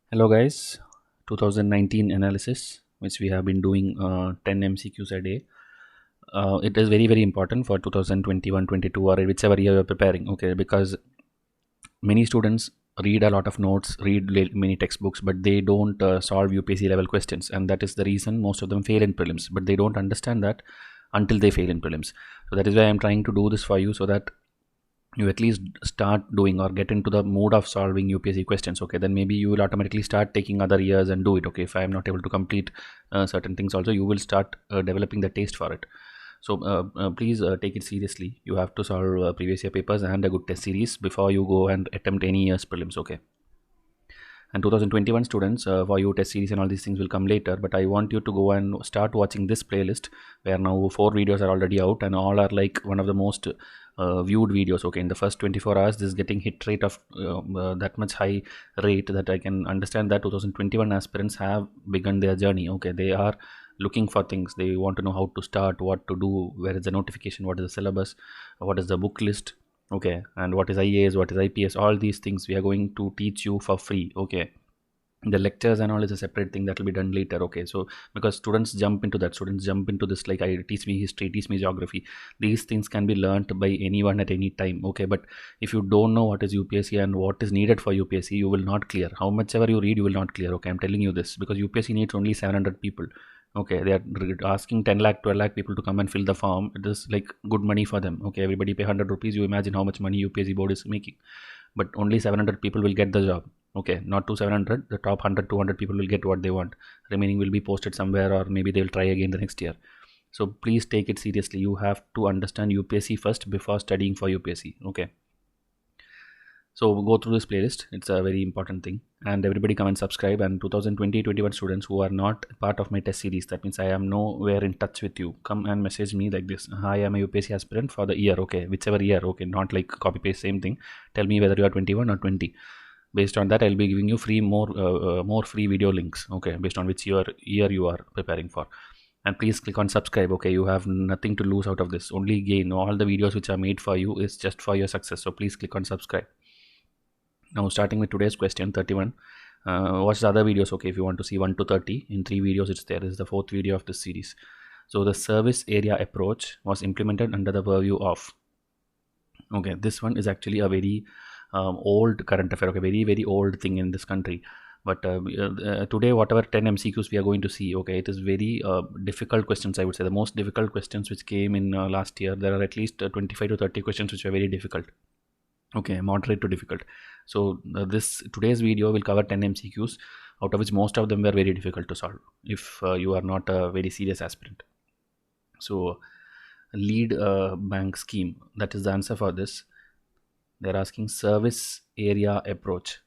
Hello guys, 2019 analysis which we have been doing 10 MCQs a day. It is very important for 2021, 22 or whichever year you're preparing. Okay, because many students read a lot of notes, read many textbooks, but they don't solve UPSC level questions, and that is the reason most of them fail in prelims. But they don't understand that until they fail in prelims. So that is why I'm trying to do this for you so that you at least start doing or get into the mood of solving UPSC questions. Okay, then maybe you will automatically start taking other years and do it. Okay, if I am not able to complete certain things also, you will start developing the taste for it. So please take it seriously. You have to solve previous year papers and a good test series before you go and attempt any year's prelims. Okay, and 2021 students, for you test series and all these things will come later, but I want you to go and start watching this playlist where now 4 videos are already out and all are like one of the most viewed videos. Okay, in the first 24 hours this is getting hit rate of that much high rate that I can understand that 2021 aspirants have begun their journey. Okay, they are looking for things, they want to know how to start, what to do, where is the notification, what is the syllabus, what is the book list. Okay, and what is IAS, what is IPS, all these things we are going to teach you for free. Okay, the lectures and all is a separate thing that will be done later. Okay, so because students jump into this like, I teach me history, teach me geography, these things can be learnt by anyone at any time. Okay, but if you don't know what is UPSC and what is needed for UPSC, you will not clear. How much ever you read, you will not clear. Okay, I'm telling you this because UPSC needs only 700 people. Okay, they are asking 10 lakh 12 lakh people to come and fill the form. It is like good money for them. Okay, everybody pay 100 rupees. You imagine how much money UPSC board is making, but only 700 people will get the job. Okay, not to 700, the top 100 200 people will get what they want. Remaining will be posted somewhere, or maybe they will try again the next year. So please take it seriously. You have to understand UPSC first before studying for UPSC. Okay, so we'll go through this playlist. It's a very important thing, and everybody come and subscribe. And 2020-21 students who are not part of my test series, that means I am nowhere in touch with you, come and message me like this: hi, I'm a UPSC aspirant for the year. Okay, whichever year. Okay, not like copy paste same thing. Tell me whether you are 21 or 20. Based on that, I'll be giving you more free video links. Okay, based on which year you are preparing for. And please click on subscribe. Okay, you have nothing to lose out of this, only gain. All the videos which are made for you is just for your success. So please click on subscribe. Now starting with today's question 31. Watch the other videos. Okay, if you want to see 1 to 30 in 3 videos, it's there. This is the 4th video of this series. So the service area approach was implemented under the purview of. Okay, this one is actually a very old current affair. Okay, very old thing in this country. But today whatever 10 MCQs we are going to see, okay, it is very difficult questions. I would say the most difficult questions which came in last year. There are at least 25 to 30 questions which are very difficult. Okay, moderate to difficult. So this today's video will cover 10 MCQs, out of which most of them were very difficult to solve if you are not a very serious aspirant. So lead bank scheme, that is the answer for this. They're asking service area approach.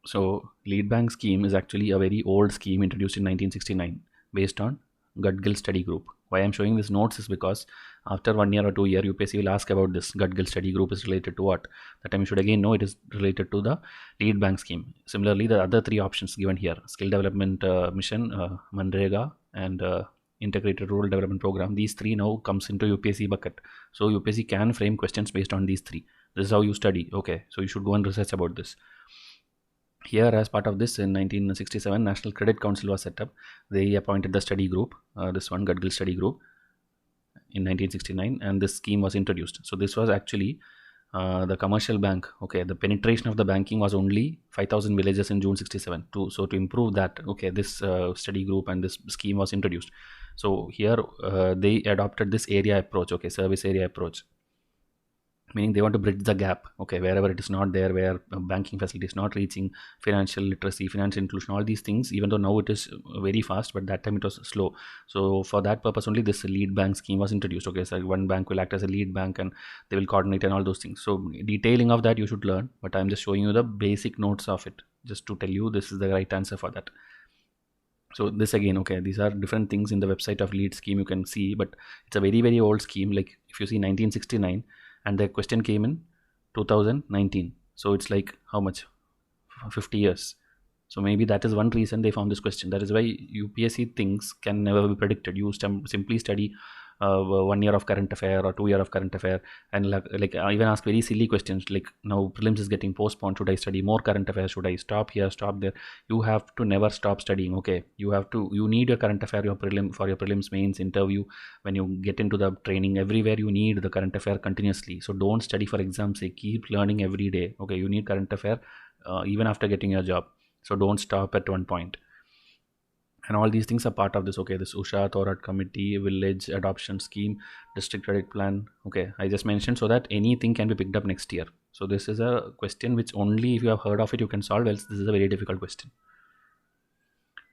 So lead bank scheme is actually a very old scheme introduced in 1969 based on Gudgill study group. Why I'm showing this notes is because after 1 year or 2 year, UPSC will ask about this Gudgill study group is related to what. That time you should again know it is related to the lead bank scheme. Similarly, the other 3 options given here: skill development mission, Manrega, and integrated rural development program. These 3 now comes into UPSC bucket. So UPSC can frame questions based on these 3. This is how you study. Okay, so you should go and research about this. Here, as part of this, in 1967, National Credit Council was set up. They appointed the study group, this one, Gudgill study group, in 1969, and this scheme was introduced. So this was actually the commercial bank. Okay, the penetration of the banking was only 5,000 villages in June 67. So to improve that, okay, this study group and this scheme was introduced. So here they adopted this area approach. Okay, service area approach, meaning they want to bridge the gap. Okay, wherever it is not there, where banking facility is not reaching, financial literacy, financial inclusion, all these things, even though now it is very fast, but that time it was slow. So for that purpose only this lead bank scheme was introduced. Okay, so one bank will act as a lead bank and they will coordinate and all those things. So detailing of that you should learn, but I'm just showing you the basic notes of it just to tell you this is the right answer for that. So this again, okay, these are different things in the website of lead scheme you can see, but it's a very old scheme. Like if you see 1969 and the question came in 2019, so it's like how much, 50 years. So maybe that is one reason they found this question. That is why UPSC things can never be predicted. You simply study 1 year of current affair or 2 year of current affair, and like even ask very silly questions like, now prelims is getting postponed, should I study more current affairs, should I stop here, stop there? You have to never stop studying. Okay, you need your current affair, your prelim, for your prelims, mains, interview, when you get into the training, everywhere you need the current affair continuously. So don't study for exams sake, keep learning every day. Okay, you need current affair even after getting your job, so don't stop at one point. And all these things are part of this. Okay, this Usha Thorat committee, village adoption scheme, district credit plan. Okay, I just mentioned so that anything can be picked up next year. So this is a question which only if you have heard of it you can solve, else this is a very difficult question.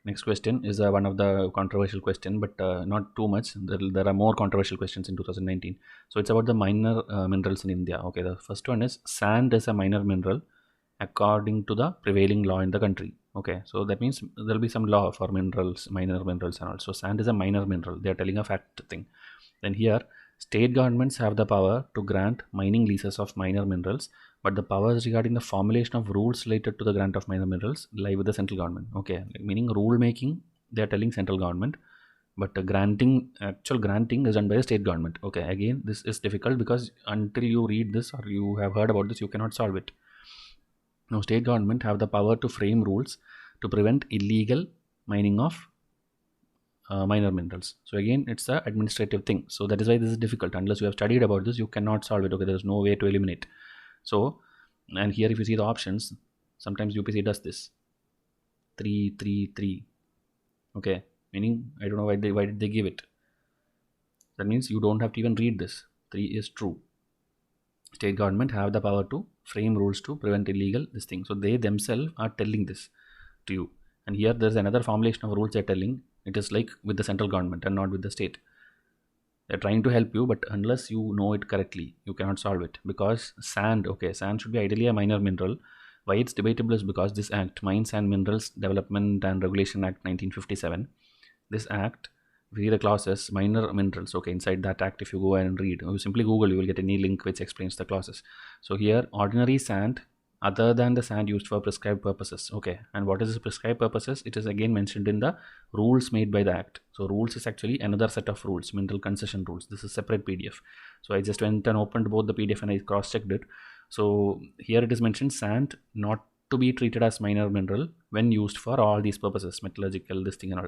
Next question is one of the controversial question, but not too much. There are more controversial questions in 2019. So it's about the minor minerals in India. Okay, the first one is, sand is a minor mineral according to the prevailing law in the country. Okay, so that means there will be some law for minerals, minor minerals, and also sand is a minor mineral. They are telling a fact thing. Then here, state governments have the power to grant mining leases of minor minerals, but the powers regarding the formulation of rules related to the grant of minor minerals lie with the central government. Okay, meaning rule making, they are telling central government, but actual granting is done by the state government. Okay, again, this is difficult because until you read this or you have heard about this, you cannot solve it. Now, state government have the power to frame rules to prevent illegal mining of minor minerals. So again, it's a administrative thing. So that is why this is difficult. Unless you have studied about this, you cannot solve it. Okay, there is no way to eliminate. So, and here if you see the options, sometimes UPC does this 3 3 3. Okay, meaning I don't know why did they give it. That means you don't have to even read this. 3 is true. State government have the power to frame rules to prevent illegal this thing. So they themselves are telling this to you. And here there's another formulation of rules they're telling. It is like with the central government and not with the state. They're trying to help you, but unless you know it correctly, you cannot solve it. Because sand, okay, sand should be ideally a minor mineral. Why it's debatable is because this act, Mines and Minerals Development and Regulation Act 1957, this act, if you read the clauses, minor minerals, okay, inside that act, if you go and read, you simply Google, you will get any link which explains the clauses. So here, ordinary sand other than the sand used for prescribed purposes. Okay, and what is the prescribed purposes? It is again mentioned in the rules made by the act. So rules is actually another set of rules, mineral concession rules. This is separate PDF. So I just went and opened both the PDF and I cross-checked it. So here it is mentioned sand not to be treated as minor mineral when used for all these purposes, metallurgical, this thing and all.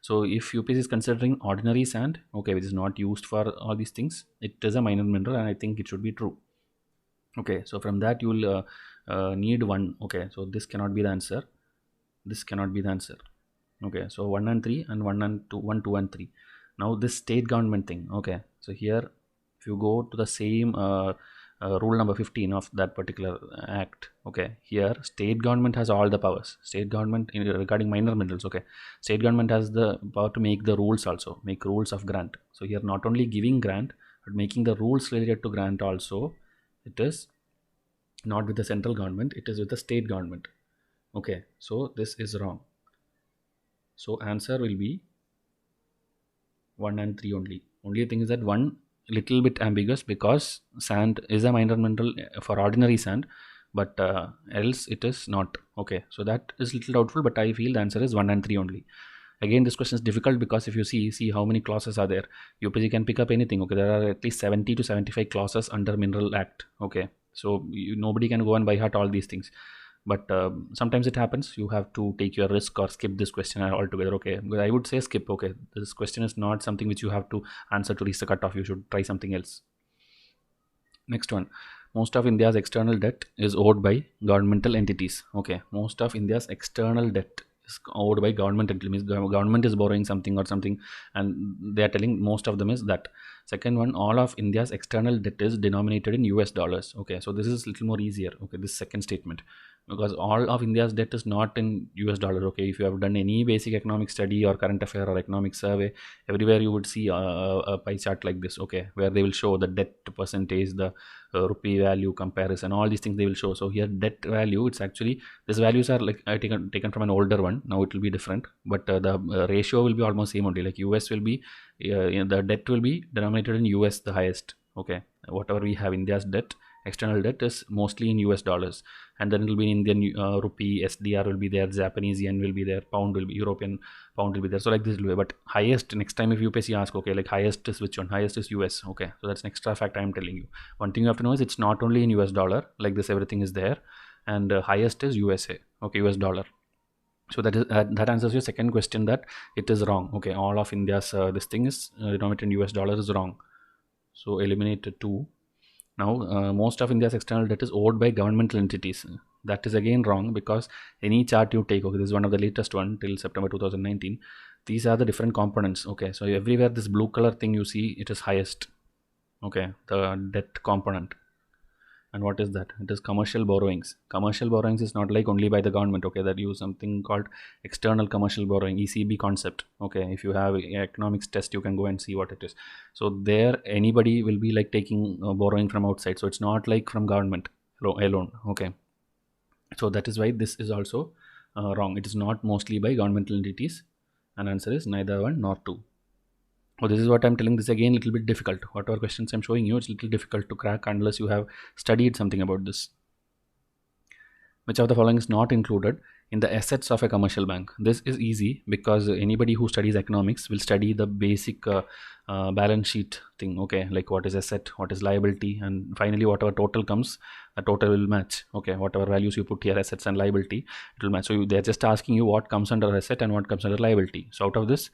So if UPSC is considering ordinary sand, okay, which is not used for all these things, it is a minor mineral, and I think it should be true. Okay, so from that you will need one. Okay, so this cannot be the answer. This cannot be the answer. Okay, so 1 and 3 and 1 and 2, 1, 2 and 3. Now this state government thing. Okay, so here if you go to the same rule number 15 of that particular act, okay, here state government has all the powers. State government regarding minor minerals, okay, state government has the power to make the rules also, make rules of grant. So here not only giving grant but making the rules related to grant also. It is not with the central government, it is with the state government. Okay, so this is wrong. So answer will be 1 and 3 only. Only thing is that 1 little bit ambiguous because sand is a minor mineral for ordinary sand, but else it is not. Okay, so that is little doubtful, but I feel the answer is 1 and 3 only. Again, this question is difficult because if you see how many clauses are there. UPSC can pick up anything. Okay, there are at least 70 to 75 clauses under Mineral Act. Okay, so nobody can go and by heart all these things. But sometimes it happens. You have to take your risk or skip this question altogether. Okay, but I would say skip. Okay, this question is not something which you have to answer to reach the cutoff. You should try something else. Next one. Most of India's external debt is owed by governmental entities. Okay, most of India's external debt is owed by government entities. Means government is borrowing something or something, and they are telling most of them is that. Second one, all of India's external debt is denominated in US dollars. Okay, so this is a little more easier. Okay, this second statement, because all of India's debt is not in US dollar. Okay, if you have done any basic economic study or current affair or economic survey, everywhere you would see a pie chart like this. Okay, where they will show the debt percentage, the rupee value comparison, all these things they will show. So here debt value, it's actually, these values are like taken from an older one. Now it will be different, but the ratio will be almost same only. Like US will be the debt will be denominated in US the highest. Okay, whatever we have India's debt, external debt is mostly in US dollars, and then it will be Indian rupee, SDR will be there, Japanese yen will be there, pound will be, European pound will be there. So like this will be, but highest, next time if UPSC ask, okay, like highest is which one? Highest is US. Okay, so that's an extra fact I'm telling you. One thing you have to know is it's not only in US dollar, like this everything is there, and highest is USA. Okay, US dollar. So that is that answers your second question, that it is wrong. Okay, all of India's this thing is denominated in US dollar is wrong. So eliminate 2. Now most of India's external debt is owed by governmental entities. That is again wrong, because any chart you take, okay, this is one of the latest one till September 2019. These are the different components. Okay, so everywhere this blue color thing you see, it is highest. Okay, the debt component. And what is that? It is commercial borrowings. Commercial borrowings is not like only by the government. Okay, that use something called external commercial borrowing, ECB concept. Okay, if you have economics test, you can go and see what it is. So there anybody will be like taking borrowing from outside, so it's not like from government alone. Okay, so that is why this is also wrong. It is not mostly by governmental entities, and answer is neither 1 nor 2. Oh, this is what I'm telling. This again little bit difficult. Whatever questions I'm showing you, it's little difficult to crack unless you have studied something about this. Which of the following is not included in the assets of a commercial bank? This is easy, because anybody who studies economics will study the basic balance sheet thing. Okay, like what is asset, what is liability, and finally whatever total comes, the total will match. Okay, whatever values you put here, assets and liability, it will match. So they're just asking you what comes under asset and what comes under liability. So out of this,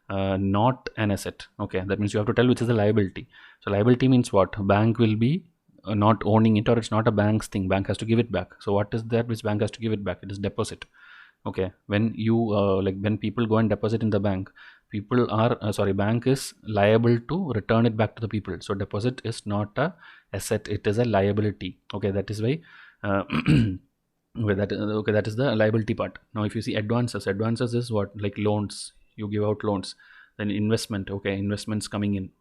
not an asset. Okay, that means you have to tell which is the liability. So liability means what? Bank will be not owning it, or it's not a bank's thing. Bank has to give it back. So what is that which bank has to give it back? It is deposit. Okay, when you like when people go and deposit in the bank, people are bank is liable to return it back to the people. So deposit is not a asset, it is a liability. Okay, that is why okay, that is the liability part. Now if you see advances is what? Like loans, you give out loans. Then investment, okay, investments coming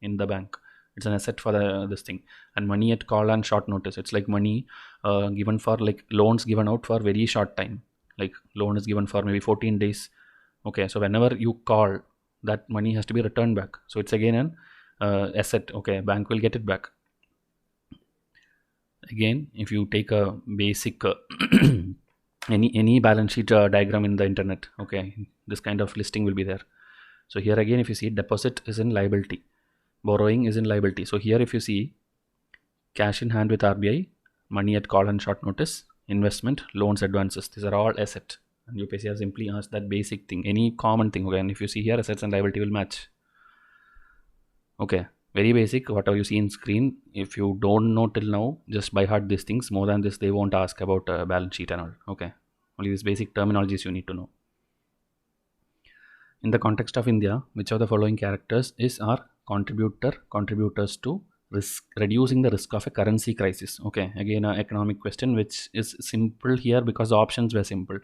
in the bank, it's an asset for this thing. And money at call and short notice, it's like money given for, like loans given out for very short time, like loan is given for maybe 14 days. Okay, so whenever you call, that money has to be returned back, so it's again an asset. Okay, bank will get it back. Again, if you take a basic any balance sheet diagram in the internet, okay, this kind of listing will be there. So here again, if you see, deposit is in liability, borrowing is in liability. So here if you see, cash in hand with RBI, money at call and short notice, investment, loans, advances, these are all asset. And UPSC has simply asked that basic thing, any common thing. Okay, and if you see here, assets and liability will match. Okay, very basic, whatever you see in screen. If you don't know till now, just by heart these things. More than this, they won't ask about balance sheet and all. Okay, only these basic terminologies you need to know. In the context of India, which of the following characters are contributors to reducing the risk of a currency crisis? Okay, again an economic question, which is simple here because the options were simple.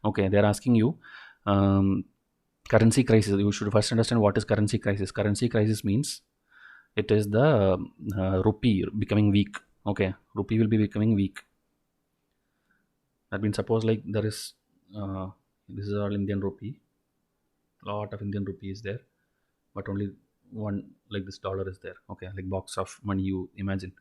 Okay, they're asking you currency crisis. You should first understand what is currency crisis. Currency crisis means it is the rupee becoming weak. Okay, rupee will be becoming weak. That means, suppose like there is this is all Indian rupee, lot of Indian rupee is there, but only one like this dollar is there. Okay, like box of money you imagine.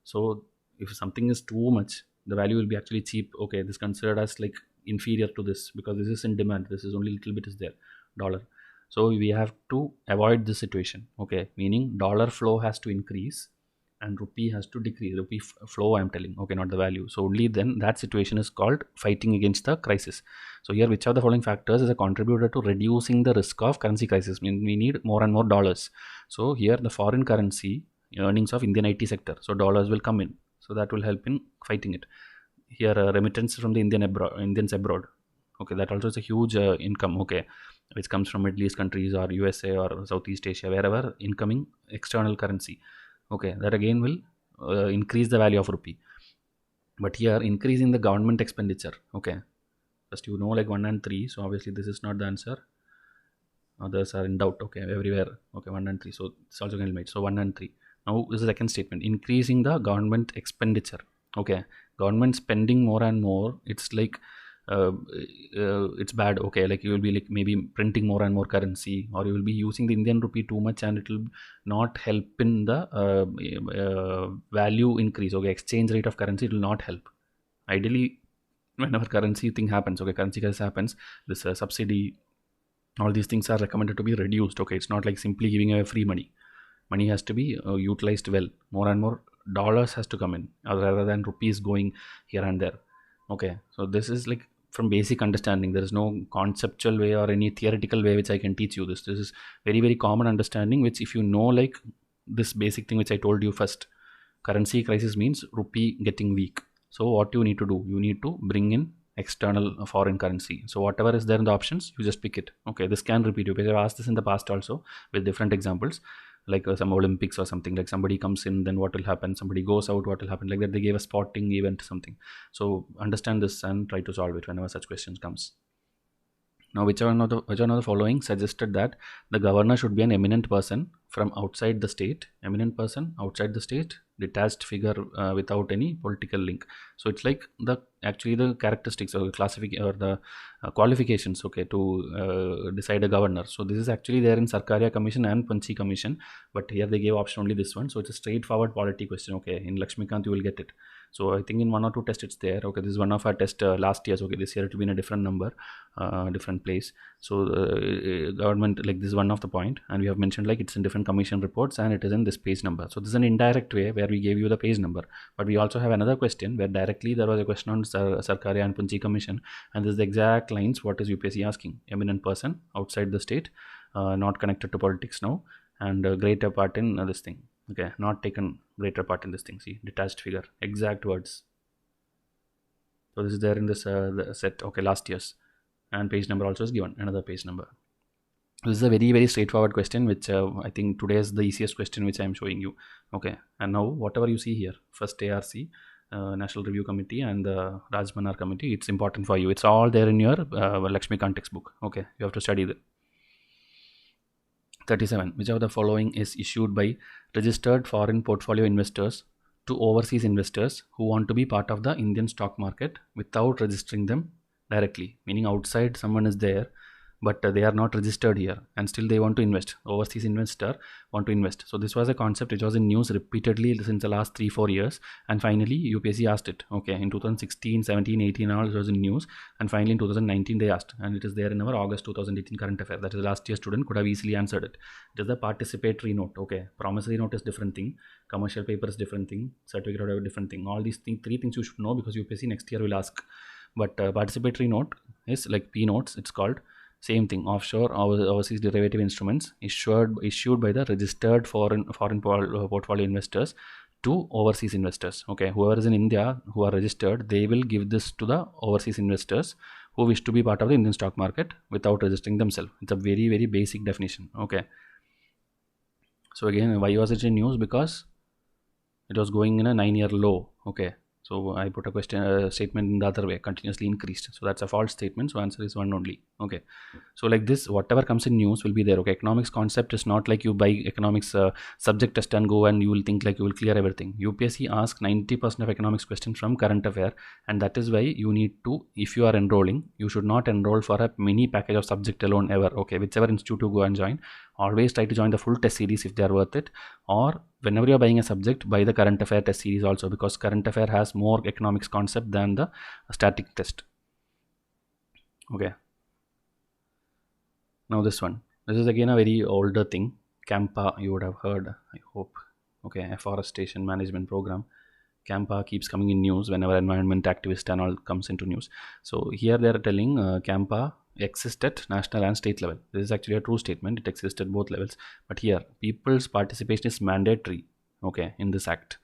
So if something is too much, the value will be actually cheap. Okay, this considered as like inferior to this, because this is in demand, this is only little bit is there, dollar. So we have to avoid this situation. Okay, meaning dollar flow has to increase and rupee has to decrease. Rupee flow I'm telling, okay, not the value. So only then that situation is called fighting against the crisis. So here, which of the following factors is a contributor to reducing the risk of currency crisis? Mean we need more and more dollars. So here the foreign currency earnings of Indian IT sector, so dollars will come in, so that will help in fighting it. Here remittance from the Indians abroad. Okay, that also is a huge income. Okay, which comes from Middle East countries or USA or Southeast Asia, wherever incoming external currency. Okay, that again will increase the value of rupee. But here, increasing the government expenditure. Okay, first you know like 1 and 3. So obviously this is not the answer. Others are in doubt. Okay, everywhere. Okay, 1 and 3. So it's also going to be made. So 1 and 3. Now this is the second statement. Increasing the government expenditure. Okay, government spending more and more. It's like it's bad. Okay, like you will be like maybe printing more and more currency, or you will be using the Indian rupee too much, and it will not help in the value increase. Okay, exchange rate of currency, it will not help. Ideally, whenever currency thing happens, okay, currency crisis happens, this subsidy, all these things are recommended to be reduced. Okay, it's not like simply giving away free money. Money has to be utilized well. More and more dollars has to come in, rather than rupees going here and there. Okay, so this is like from basic understanding. There is no conceptual way or any theoretical way which I can teach you. This is very very common understanding, which if you know, like this basic thing which I told you first, currency crisis means rupee getting weak. So what you need to do, you need to bring in external foreign currency. So whatever is there in the options, you just pick it. Okay, this can repeat you, because I've asked this in the past also with different examples, like some Olympics or something. Like somebody comes in, then what will happen? Somebody goes out, what will happen? Like that, they gave a sporting event, something. So understand this and try to solve it whenever such questions comes. Now, which one of the following suggested that the governor should be an eminent person from outside the state? Eminent person outside the state, detached figure without any political link. So it's like the actually the characteristics or the classification or the qualifications, okay, to decide a governor. So this is actually there in Sarkaria Commission and Panchi Commission, but here they gave option only this one. So it's a straightforward polity question. Okay, in Lakshmikant you will get it. So I think in one or two tests it's there. Okay, this is one of our test last year's. Okay, this year it will be in a different number, different place. So government, like this is one of the point, and we have mentioned like it's in different commission reports and it is in this page number. So this is an indirect way where we gave you the page number, but we also have another question where directly there was a question on Sarkaria and Punchi Commission, and this is the exact lines what is UPSC asking. Eminent person outside the state, not connected to politics now, and greater part in this thing. Okay, not taken greater part in this thing. See, detached figure, exact words. So this is there in this the set. Okay, last year's, and page number also is given, another page number. This is a very very straightforward question, which I think today is the easiest question which I am showing you. Okay, and now whatever you see here, first ARC, National Review Committee, and the Rajmanar Committee, it's important for you. It's all there in your Lakshmikant textbook. Okay, you have to study that. 37. Which of the following is issued by registered foreign portfolio investors to overseas investors who want to be part of the Indian stock market without registering them directly? Meaning outside someone is there, but they are not registered here and still they want to invest. Overseas investor want to invest. So this was a concept which was in news repeatedly since the last 3-4 years, and finally UPSC asked it. Okay, in 2016, 17, 18 all it was in news, and finally in 2019 they asked, and it is there in our August 2018 current affair. That is, last year student could have easily answered it. It is the participatory note. Okay, promissory note is different thing, commercial paper is different thing, certificate of different thing. All these three things you should know, because UPSC next year will ask. But participatory note is like P notes, it's called. Same thing, offshore overseas derivative instruments issued by the registered foreign portfolio investors to overseas investors. Okay, whoever is in India who are registered, they will give this to the overseas investors who wish to be part of the Indian stock market without registering themselves. It's a very very basic definition. Okay, so again, why was it in news? Because it was going in a 9-year low. Okay, so I put a question statement in the other way, continuously increased. So that's a false statement. So answer is one only. Okay, so like this, whatever comes in news will be there. Okay, economics concept is not like you buy economics subject test and go and you will think like you will clear everything. UPSC asks 90% of economics questions from current affair, and that is why you need to, if you are enrolling, you should not enroll for a mini package of subject alone ever. Okay, whichever institute you go and join, always try to join the full test series if they are worth it, or whenever you are buying a subject, buy the current affair test series also, because current affair has more economics concept than the static test. Okay, now this one, this is again a very older thing. CAMPA, you would have heard, I hope. Okay, afforestation management program. CAMPA keeps coming in news whenever environment activist and all comes into news. So here they are telling CAMPA exists at national and state level. This is actually a true statement. It exists at both levels. But here, people's participation is mandatory. Okay, in this act.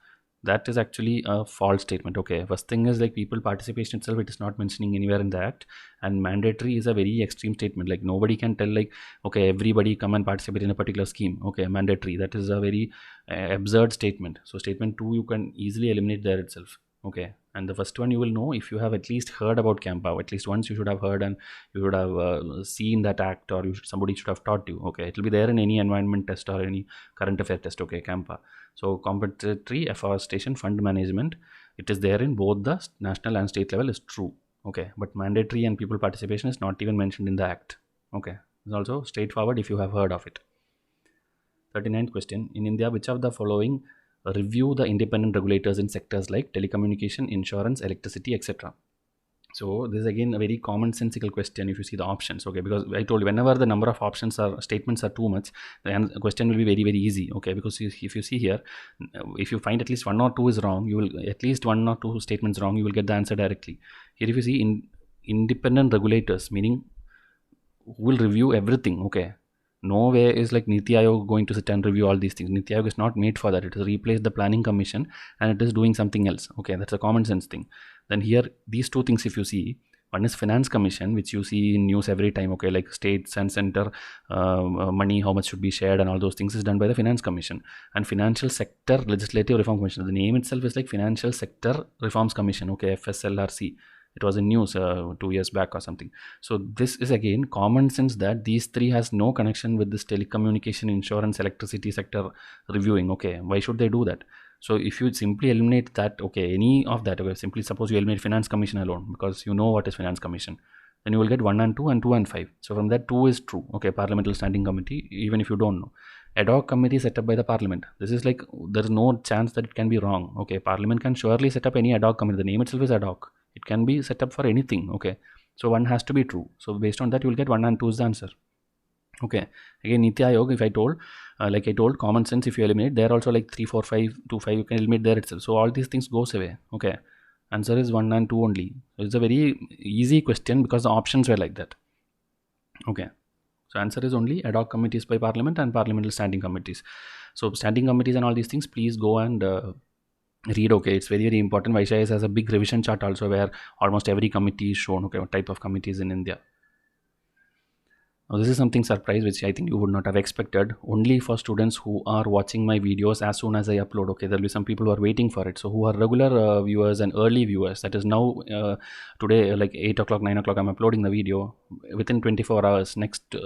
That is actually a false statement. Okay, first thing is like people participation itself, it is not mentioning anywhere in the act, and mandatory is a very extreme statement. Like nobody can tell like, okay, everybody come and participate in a particular scheme. Okay, mandatory, that is a very absurd statement. So statement 2 you can easily eliminate there itself. Okay, and the first one you will know if you have at least heard about CAMPA. At least once you should have heard, and you should have seen that act, or somebody should have taught you. Okay, it will be there in any environment test or any current affair test. Okay, CAMPA. So compensatory afforestation fund management, it is there in both the national and state level, is true. Okay, but mandatory and people participation is not even mentioned in the act. Okay, it's also straightforward if you have heard of it. 39th question. In India, which of the following review the independent regulators in sectors like telecommunication, insurance, electricity, etc.? So this is again a very commonsensical question if you see the options. Okay, because I told you, whenever the number of options or statements are too much, the question will be very, very easy. Okay, because if you see here, if you find at least one or two is wrong, you will at least one or two statements wrong, you will get the answer directly. Here if you see independent regulators, meaning who will review everything. Okay, no way is like Niti Aayog going to sit and review all these things. Niti Aayog is not made for that. It has replaced the planning commission and it is doing something else. Okay, that's a common sense thing. Then here, these two things, if you see, one is finance commission, which you see in news every time. Okay, like states and center money, how much should be shared, and all those things is done by the finance commission. And financial sector legislative reform commission. The name itself is like financial sector reforms commission. Okay, FSLRC. It was in news 2 years back or something. So this is again common sense that these three has no connection with this telecommunication, insurance, electricity sector reviewing. Okay, why should they do that? So if you simply eliminate that, okay, any of that, okay, simply suppose you eliminate finance commission alone because you know what is finance commission, then you will get 1 and 2 and 2 and 5. So from that 2 is true. Okay, parliamentary standing committee, even if you don't know. Ad hoc committee set up by the parliament. This is like, there is no chance that it can be wrong. Okay, parliament can surely set up any ad hoc committee. The name itself is ad hoc. It can be set up for anything. Okay, so one has to be true. So based on that, you will get 1 and 2 is the answer. Okay, again Niti Aayog, if I told, like I told, common sense, if you eliminate, there also like 3, 4, 5, 2, 5, you can eliminate there itself. So all these things goes away. Okay, answer is 1 and 2 only. So it's a very easy question because the options were like that. Okay, so answer is only ad hoc committees by parliament and parliamentary standing committees. So standing committees and all these things, please go and read. Okay, it's very, very important. Vaishya has a big revision chart also where almost every committee is shown. Okay, what type of committees in India. Now this is something surprise which I think you would not have expected. Only for students who are watching my videos as soon as I upload. Okay, there will be some people who are waiting for it. So who are regular viewers and early viewers. That is now today like 8 o'clock, 9 o'clock I'm uploading the video. Within 24 hours, next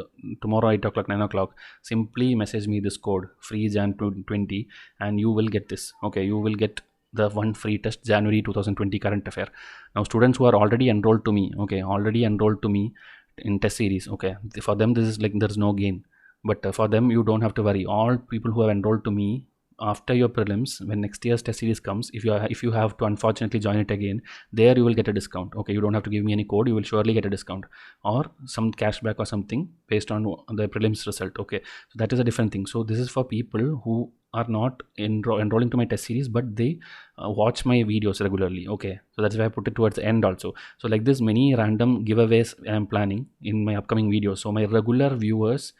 tomorrow 8 o'clock, 9 o'clock, simply message me this code FREEJAN20 and you will get this. Okay, you will get the one free test January 2020 current affair. Now students who are already enrolled to me, okay, in test series, okay, for them this is like there's no gain, but for them you don't have to worry. All people who have enrolled to me after your prelims, when next year's test series comes, if you have to unfortunately join it again, there you will get a discount. Okay, you don't have to give me any code, you will surely get a discount or some cashback or something based on the prelims result. Okay, so that is a different thing. So this is for people who are not enrolling to my test series, but they watch my videos regularly. Okay, so that's why I put it towards the end also. So like this, many random giveaways I am planning in my upcoming videos. So my regular viewers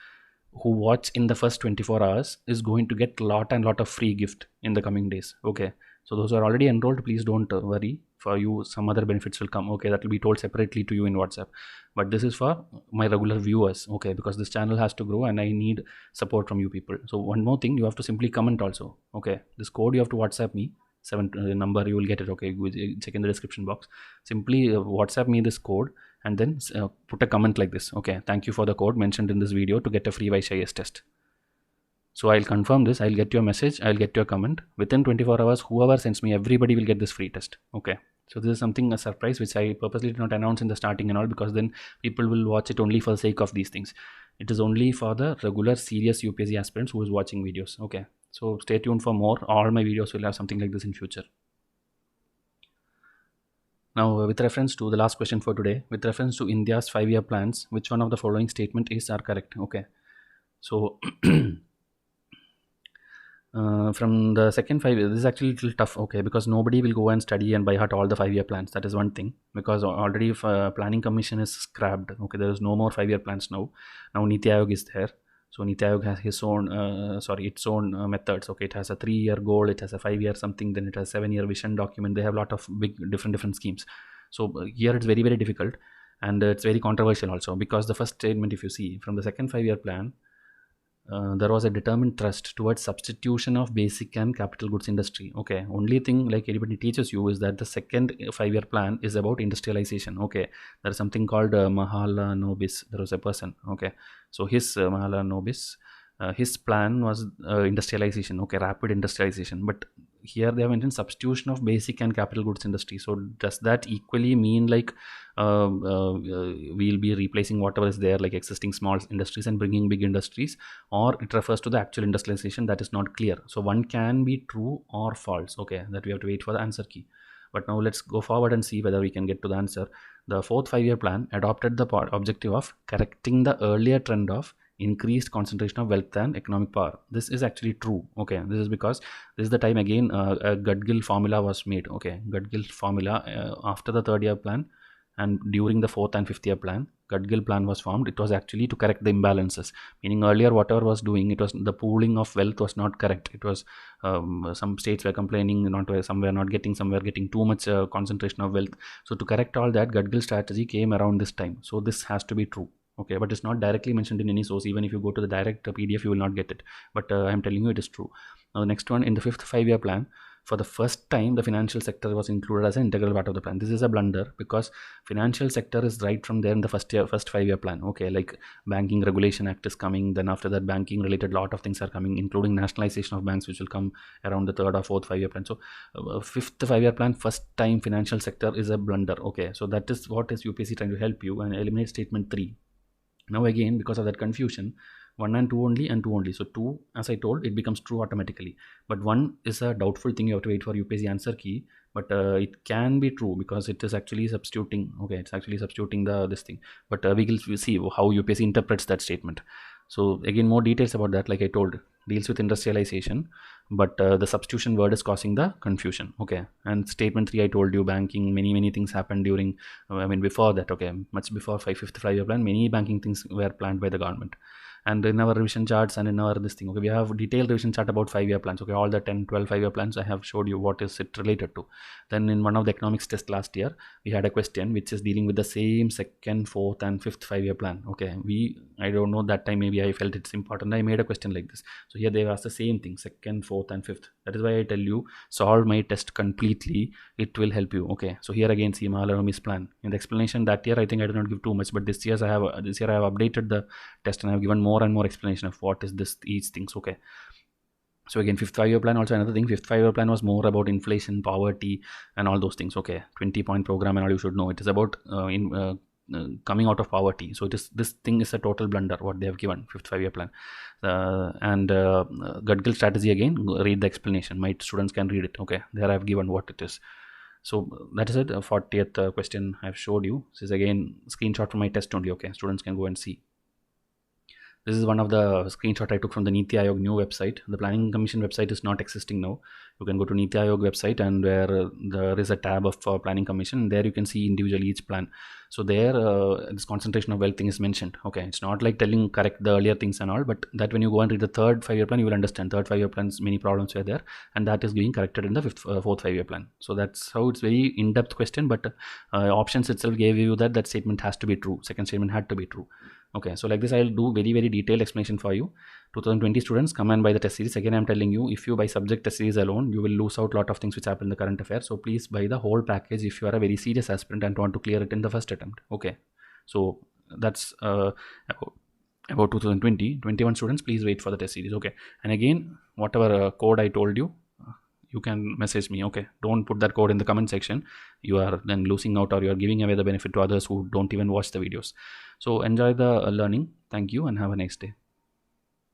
who watch in the first 24 hours is going to get lot of free gift in the coming days. Okay, so those who are already enrolled, please don't worry. For you, some other benefits will come. Okay, that will be told separately to you in WhatsApp, but this is for my regular viewers. Okay, because this channel has to grow and I need support from you people. So one more thing, you have to simply comment also. Okay, this code you have to WhatsApp me, 7 number, you will get it. Okay, check in the description box. Simply WhatsApp me this code and then put a comment like this. Okay, thank you for the code mentioned in this video to get a free Vaishya test. So I'll confirm this, I'll get your message, I'll get your comment. Within 24 hours, whoever sends me, everybody will get this free test. Okay, so this is something, a surprise, which I purposely did not announce in the starting and all, because then people will watch it only for the sake of these things. It is only for the regular serious UPSC aspirants who is watching videos. Okay, so stay tuned for more. All my videos will have something like this in future. Now, with reference to the last question for today, with reference to India's 5-year plans, which one of the following statement are correct? Okay, so from the second 5 years, this is actually a little tough. Okay, because nobody will go and study and by heart all the 5-year plans. That is one thing, because already planning commission is scrapped. Okay, there is no more 5-year plans now. Now Niti Aayog is there. So Niti Aayog has his own, its own methods. Okay, it has a 3-year goal, it has a 5-year something, then it has a 7-year vision document. They have a lot of big different schemes. So here it's very, very difficult, and it's very controversial also, because the first statement, if you see from the second 5-year plan, there was a determined thrust towards substitution of basic and capital goods industry. Okay, only thing like anybody teaches you is that the second 5-year plan is about industrialization. Okay, there is something called Mahalanobis. There was a person. Okay, so his Mahalanobis, his plan was industrialization. Okay, rapid industrialization. But here they have mentioned substitution of basic and capital goods industry. So does that equally mean like we'll be replacing whatever is there, like existing small industries, and bringing big industries, or it refers to the actual industrialization? That is not clear. So one can be true or false. Okay, that we have to wait for the answer key. But now let's go forward and see whether we can get to the answer. The fourth five-year plan adopted the objective of correcting the earlier trend of increased concentration of wealth and economic power. This is actually true. Okay, this is because this is the time again a Gudgill formula was made. Okay, Gudgill formula after the third year plan and during the fourth and fifth year plan, Gudgill plan was formed. It was actually to correct the imbalances, meaning earlier whatever was doing, it was the pooling of wealth was not correct. It was some states were complaining, not somewhere not getting, somewhere getting too much concentration of wealth. So to correct all that, Gudgill strategy came around this time. So this has to be true. Okay, but it's not directly mentioned in any source. Even if you go to the direct PDF, you will not get it. But I'm telling you, it is true. Now the next one, in the fifth five-year plan, for the first time, the financial sector was included as an integral part of the plan. This is a blunder because financial sector is right from there in the first 5-year plan. Okay, like Banking Regulation Act is coming. Then after that, banking related lot of things are coming, including nationalization of banks, which will come around the third or fourth five-year plan. So fifth five-year plan, first time financial sector is a blunder. Okay, so that is what is UPSC trying to help you and eliminate statement 3. Now again, because of that confusion, 1 and 2 only and 2 only. So 2, as I told, it becomes true automatically. But 1 is a doubtful thing. You have to wait for UPSC answer key. But it can be true because it is actually substituting. Okay, it's actually substituting this thing. But we will see how UPSC interprets that statement. So again, more details about that, like I told, deals with industrialization, but the substitution word is causing the confusion. Okay, and statement 3, I told you, banking, many things happened during, before that. Okay, much before fifth five-year plan, many banking things were planned by the government. And in our revision charts and in our this thing, okay, we have detailed revision chart about 5-year plans. Okay, all the 10, 12 5-year plans I have showed you what is it related to. Then in one of the economics test last year, we had a question which is dealing with the same second, fourth and fifth 5-year plan. Okay, I don't know, that time maybe I felt it's important, I made a question like this. So here they asked the same thing, second, fourth and fifth. That is why I tell you, solve my test completely, it will help you. Okay, so here again, see Mahalaromi's plan. In the explanation that year, I think I did not give too much, but this year I have updated the test and I have given more and more explanation of what is this each things. Okay, so again, fifth five-year plan, also another thing, fifth five-year plan was more about inflation, poverty and all those things. Okay, 20-point program and all, you should know it is about coming out of poverty. So this thing is a total blunder what they have given, fifth five-year plan. And Gudgill strategy, again, read the explanation, my students can read it. Okay, there I have given what it is. So that is it. 40th question I have showed you. This is again screenshot from my test only. Okay, students can go and see. This is one of the screenshot I took from the Niti Aayog new website. The Planning Commission website is not existing now. You can go to Niti Aayog website and where there is a tab of Planning Commission. There you can see individually each plan. So there this concentration of wealth thing is mentioned. Okay, it's not like telling correct the earlier things and all, but that when you go and read the third five-year plan, you will understand third five-year plans, many problems were there, and that is being corrected in the fourth five-year plan. So that's how it's very in-depth question, but options itself gave you that statement has to be true. Second statement had to be true. Okay, so like this, I'll do very detailed explanation for you. 2020 students, come and buy the test series. Again, I'm telling you, if you buy subject test series alone, you will lose out a lot of things which happen in the current affairs. So please buy the whole package if you are a very serious aspirant and want to clear it in the first attempt. Okay, so that's about 2020. 21 students, please wait for the test series. Okay, and again, whatever code I told you, you can message me. Okay, don't put that code in the comment section. You are then losing out, or you are giving away the benefit to others who don't even watch the videos. So enjoy the learning. Thank you and have a nice day.